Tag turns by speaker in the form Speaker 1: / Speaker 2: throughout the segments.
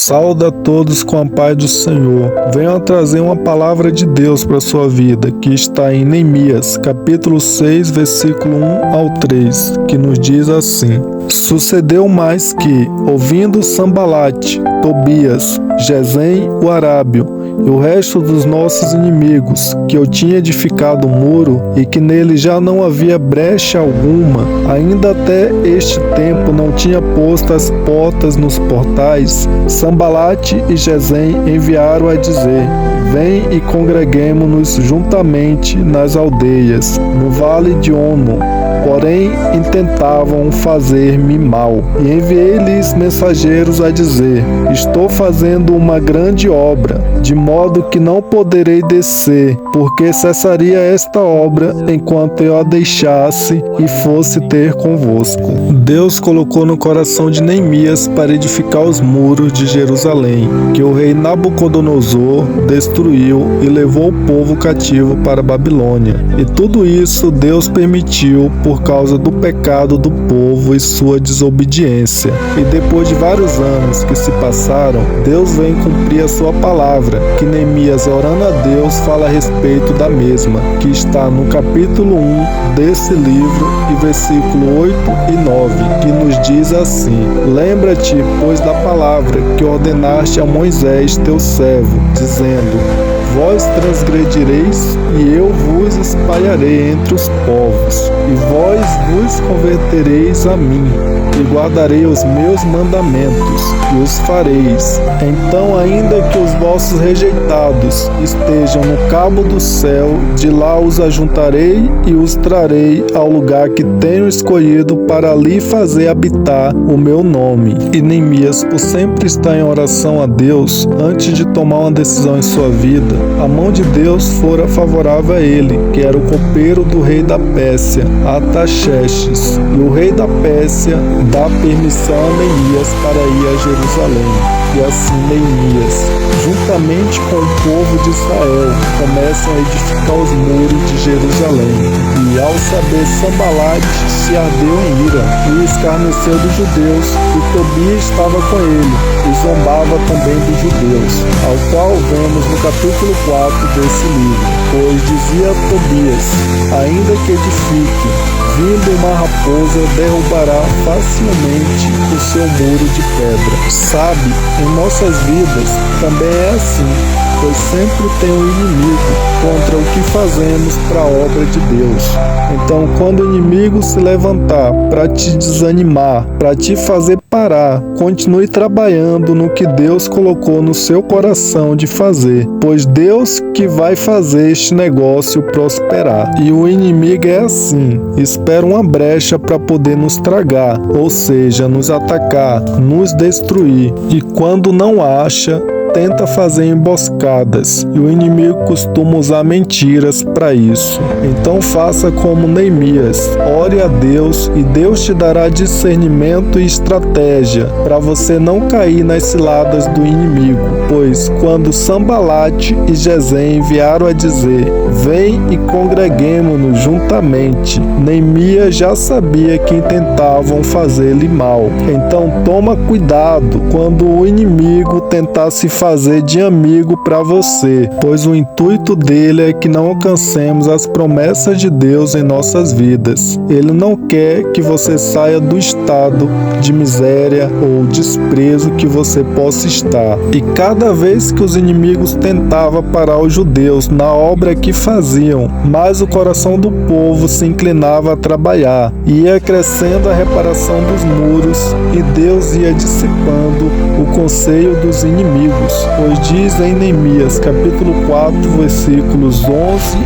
Speaker 1: Saúde a todos com a paz do Senhor. Venho a trazer uma palavra de Deus para a sua vida, que está em Neemias, capítulo 6, versículo 1 ao 3, que nos diz assim: Sucedeu mais que, ouvindo Sambalate, Tobias, Gesem o Arábio e o resto dos nossos inimigos, que eu tinha edificado o muro e que nele já não havia brecha alguma, ainda até este tempo não tinha posto as portas nos portais, Sambalate e Gesem enviaram a dizer: Vem e congreguemo-nos juntamente nas aldeias, no vale de Ono. Porém, intentavam fazer-me mal. E enviei-lhes mensageiros a dizer: Estou fazendo uma grande obra, de modo que não poderei descer, porque cessaria esta obra enquanto eu a deixasse e fosse ter convosco. Deus colocou no coração de Neemias para edificar os muros de Jerusalém, que o rei Nabucodonosor destruiu e levou o povo cativo para a Babilônia. E tudo isso Deus permitiu por causa do pecado do povo e sua desobediência. E depois de vários anos que se passaram, Deus vem cumprir a sua palavra, que Neemias, orando a Deus, fala a respeito da mesma, que está no capítulo 1 desse livro e versículo 8 e 9, que nos diz assim: Lembra-te, pois, da palavra que ordenaste a Moisés, teu servo, dizendo: Vós transgredireis, e eu vos espalharei entre os povos, e vós vos convertereis a mim, e guardarei os meus mandamentos, e os fareis. Então, ainda que os vossos rejeitados estejam no cabo do céu, de lá os ajuntarei e os trarei ao lugar que tenho escolhido para ali fazer habitar o meu nome. E Neemias, por sempre estar em oração a Deus, antes de tomar uma decisão em sua vida, a mão de Deus fora favorável a ele, que era o copeiro do rei da Pérsia, Artaxerxes. E o rei da Pérsia dá permissão a Neemias para ir a Jerusalém. E assim Neemias, juntamente com o povo de Israel, começam a edificar os muros de Jerusalém. E ao saber, Sambalate se ardeu em ira e escarneceu dos judeus, e Tobias estava com ele, e zombava também dos judeus, ao qual vemos no capítulo 4 desse livro. Pois dizia Tobias: ainda que edifique, vindo uma raposa derrubará facilmente o seu muro de pedra. Sabe, em nossas vidas também é assim, pois sempre tem um inimigo contra o que fazemos para a obra de Deus. Então, quando o inimigo se levantar para te desanimar, para te fazer parar, continue trabalhando no que Deus colocou no seu coração de fazer, pois Deus que vai fazer este negócio prosperar. E o inimigo é assim, espera uma brecha para poder nos tragar, ou seja, nos atacar, nos destruir. E quando não acha, tenta fazer emboscadas, e o inimigo costuma usar mentiras para isso. Então faça como Neemias, ore a Deus e Deus te dará discernimento e estratégia para você não cair nas ciladas do inimigo. Pois quando Sambalate e Gesem enviaram a dizer: Vem e congreguemo-nos juntamente, Neemias já sabia que intentavam fazer-lhe mal. Então toma cuidado quando o inimigo tentar se fazer de amigo para você, pois o intuito dele é que não alcancemos as promessas de Deus em nossas vidas. Ele não quer que você saia do estado de miséria ou desprezo que você possa estar. E cada vez que os inimigos tentavam parar os judeus na obra que faziam, mais o coração do povo se inclinava a trabalhar, e ia crescendo a reparação dos muros, e Deus ia dissipando o conselho dos inimigos. Pois diz em Neemias, capítulo 4, versículos 11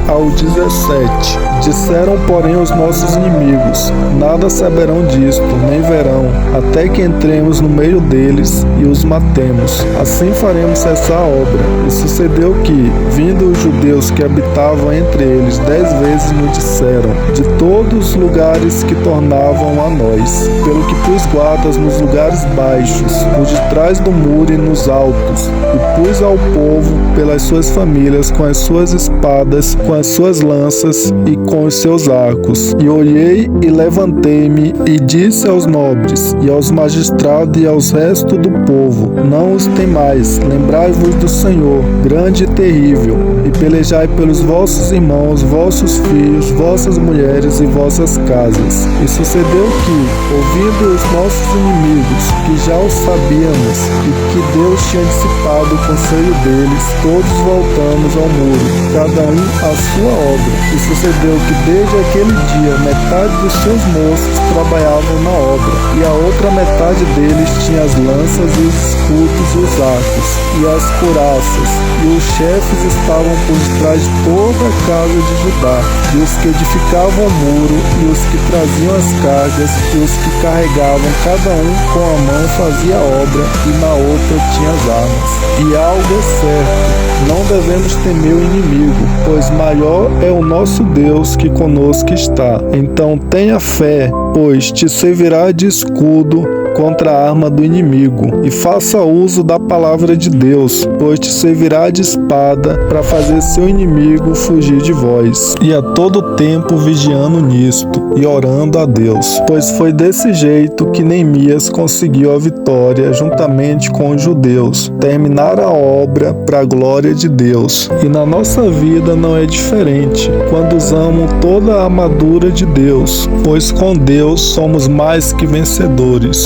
Speaker 1: ao 17: Disseram, porém, os nossos inimigos: Nada saberão disto, nem verão, até que entremos no meio deles e os matemos. Assim faremos cessar a obra. E sucedeu que, vindo os judeus que habitavam entre eles, 10 vezes nos disseram, de todos os lugares que tornavam a nós, pelo que pus guardas nos lugares baixos, por detrás trás do muro e nos altos, e pus ao povo pelas suas famílias com as suas espadas, com as suas lanças e com os seus arcos. E olhei e levantei-me e disse aos nobres e aos magistrados e aos restos do povo: não os temais, lembrai-vos do Senhor, grande e terrível, e pelejai pelos vossos irmãos, vossos filhos, vossas mulheres e vossas casas. E sucedeu que, ouvindo os nossos inimigos, que já o sabíamos, e que Deus tinha dissipado o conselho deles, todos voltamos ao muro, cada um à sua obra. E sucedeu que desde aquele dia metade dos seus moços trabalhavam na obra, e a outra metade deles tinha as lanças e os escudos e os arcos, e as couraças, e os chefes estavam por detrás de toda a casa de Judá, e os que edificavam o muro, e os que traziam as cargas, e os que carregavam, cada um com a mão fazia a obra, e na outra tinha as armas. E algo é certo, não devemos temer o inimigo, pois maior é o nosso Deus que conosco está. Então tenha fé, pois te servirá de escudo contra a arma do inimigo, e faça uso da palavra de Deus, pois te servirá de espada para fazer seu inimigo fugir de vós. E a todo tempo vigiando nisto e orando a Deus, pois foi desse jeito que Neemias conseguiu a vitória juntamente com os judeus, terminar a obra para a glória de Deus. E na nossa vida não é diferente, quando usamos toda a armadura de Deus, pois com Deus somos mais que vencedores.